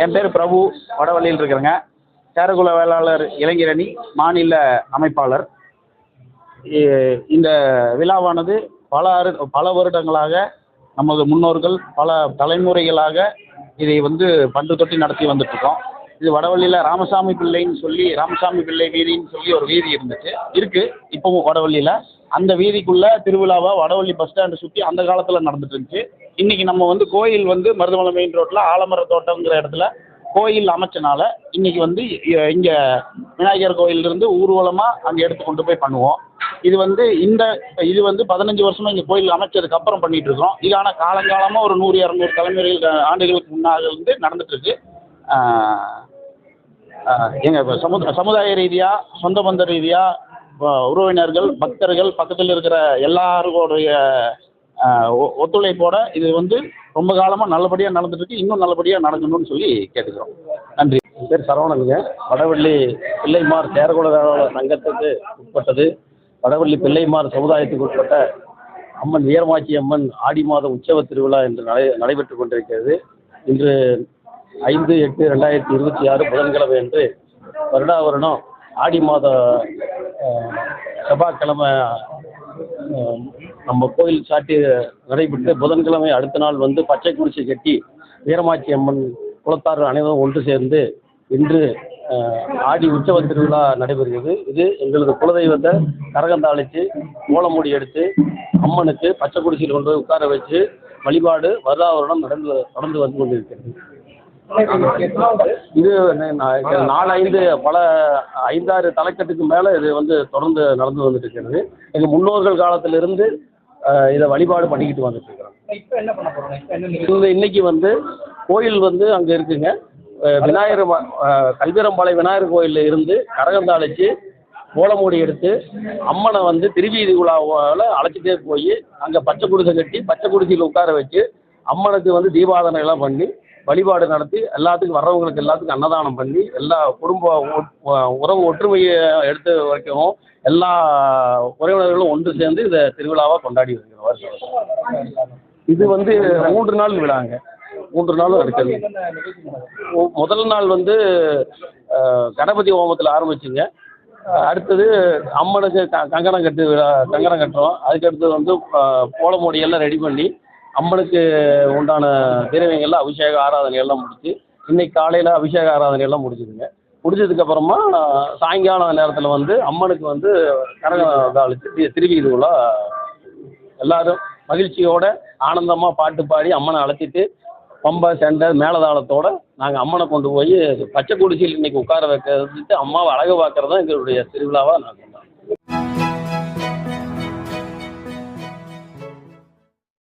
என் பேர் பிரபு, வடவள்ளியில் இருக்கிறேங்க. சேரகுல வேளாளர் இளைஞரணி மாநில அமைப்பாளர். இந்த விழாவானது பல வருடங்களாக நமது முன்னோர்கள் பல தலைமுறைகளாக இதை பண்டு தொட்டி நடத்தி வந்துட்டுருக்கோம். இது வடவள்ளியில் ராமசாமி பிள்ளை வீதின்னு சொல்லி ஒரு வீதி இருக்கு இப்போவும் வடவள்ளியில். அந்த வீதிக்குள்ளே திருவிழாவை வடவள்ளி பஸ் ஸ்டாண்டை சுற்றி அந்த காலத்தில் நடந்துட்டு இருந்துச்சு. இன்றைக்கி நம்ம கோயில் மருதமலை மெயின் ரோட்டில் ஆலமர தோட்டங்கிற இடத்துல கோயில் அமைச்சனால இன்றைக்கி இங்கே விநாயகர் கோயிலிருந்து ஊர்வலமாக அங்கே எடுத்து கொண்டு போய் பண்ணுவோம். இது இது 15 வருஷமாக இங்கே கோயில் அமைச்சதுக்கு அப்புறம் பண்ணிகிட்டு இருக்கோம். இது ஆனால் காலங்காலமாக ஒரு 100-200 தலைமுறைகள் ஆண்டுகளுக்கு முன்னாக நடந்துட்டுருக்கு. எங்கள் சமுதாய ரீதியாக, சொந்த பந்த ரீதியாக, உறவினர்கள், பக்தர்கள், பக்கத்தில் இருக்கிற எல்லாருடைய ஒத்துழைப்போட இது ரொம்ப காலமாக நல்லபடியாக நடந்துட்டுருக்கு. இன்னும் நல்லபடியாக நடக்கணும்னு சொல்லி கேட்டுக்கிறோம். நன்றி. என் பேர் சரவணனுங்க. வடவள்ளி பிள்ளைமார் சேரகுல வேளாளர் சங்கத்துக்கு உட்பட்டது. வடவள்ளி பிள்ளைமார் சமுதாயத்துக்கு உட்பட்ட அம்மன் வீரமாச்சி அம்மன் ஆடி மாத உற்சவ திருவிழா என்று நடைபெற்று கொண்டிருக்கிறது. இன்று 5/8/2026 புதன்கிழமை அன்று வருடம் ஆடி மாத செவ்வாய்க்கிழமை நம்ம கோயில் சாட்டி நடைபெற்று புதன்கிழமை அடுத்த நாள் பச்சை குடிசை கட்டி வீரமாச்சி அம்மன் குலத்தார் அனைவரும் ஒன்று சேர்ந்து இன்று ஆடி உற்சவ திருவிழா நடைபெறுகிறது. இது எங்களது குலதெய்வத்தை கரகந்தாளித்து கோலமூடி எடுத்து அம்மனுக்கு பச்சை குடிசையில் கொண்டு உட்கார வச்சு வழிபாடு வருடாவருடம் நடந்து வந்து கொண்டிருக்கிறது. இது 4-5 பல 5-6 தலைக்கட்டுக்கு மேலே இது தொடர்ந்து நடந்து வந்துட்டு இருக்கிறது. எங்கள் முன்னோர்கள் காலத்திலிருந்து இதை வழிபாடு பண்ணிக்கிட்டு வந்துட்டு இருக்கிறோம். இன்னைக்கு கோயில் அங்கே இருக்குங்க. விநாயகர் கல்வீரம்பாளையம் விநாயகர் கோயிலில் இருந்து கரகந்தாளிச்சு கோலமூடி எடுத்து அம்மனை திருவீதி உலாவில் அழைச்சிட்டே போய் அங்கே பச்சை குடிசை கட்டி பச்சை குடிசையில் உட்கார வச்சு அம்மனுக்கு தீபாராதனை எல்லாம் பண்ணி வழிபாடு நடத்தி எல்லாத்துக்கும் வர்றவங்களுக்கு எல்லாத்துக்கும் அன்னதானம் பண்ணி எல்லா குடும்ப உறவு ஒற்றுமையை எடுத்து வைக்கவும் எல்லா உறவினர்களும் ஒன்று சேர்ந்து இந்த திருவிழாவாக கொண்டாடி வருகிறோம். இது 3 நாள் விழாங்க. 3 நாளும் இருக்குது. முதல் நாள் கணபதி ஹோமத்தில் ஆரம்பிச்சுங்க. அடுத்தது அம்மனுக்கு கங்கணம் கட்டுறோம். அதுக்கடுத்து கோலமூடி எல்லாம் ரெடி பண்ணி அம்மனுக்கு உண்டான திரவியங்கள்லாம் அபிஷேக ஆராதனை எல்லாம் முடிச்சு இன்னைக்கு காலையில் அபிஷேக ஆராதனை எல்லாம் முடிச்சுதுங்க. முடிச்சதுக்கப்புறமா சாயங்காலம் நேரத்தில் அம்மனுக்கு கரகந்தாளிச்சு திருவீதி உலா எல்லாரும் மகிழ்ச்சியோட ஆனந்தமாக பாட்டு பாடி அம்மனை அழைச்சிட்டு பம்பை செண்டை மேலதாளத்தோடு நாங்கள் அம்மனை கொண்டு போய் பச்சை குடிசையில் இன்னைக்கு உட்கார வைக்கிறதுட்டு அம்மாவை அழகு பார்க்கறது தான் எங்களுடைய திருவிழாவாக நாங்கள்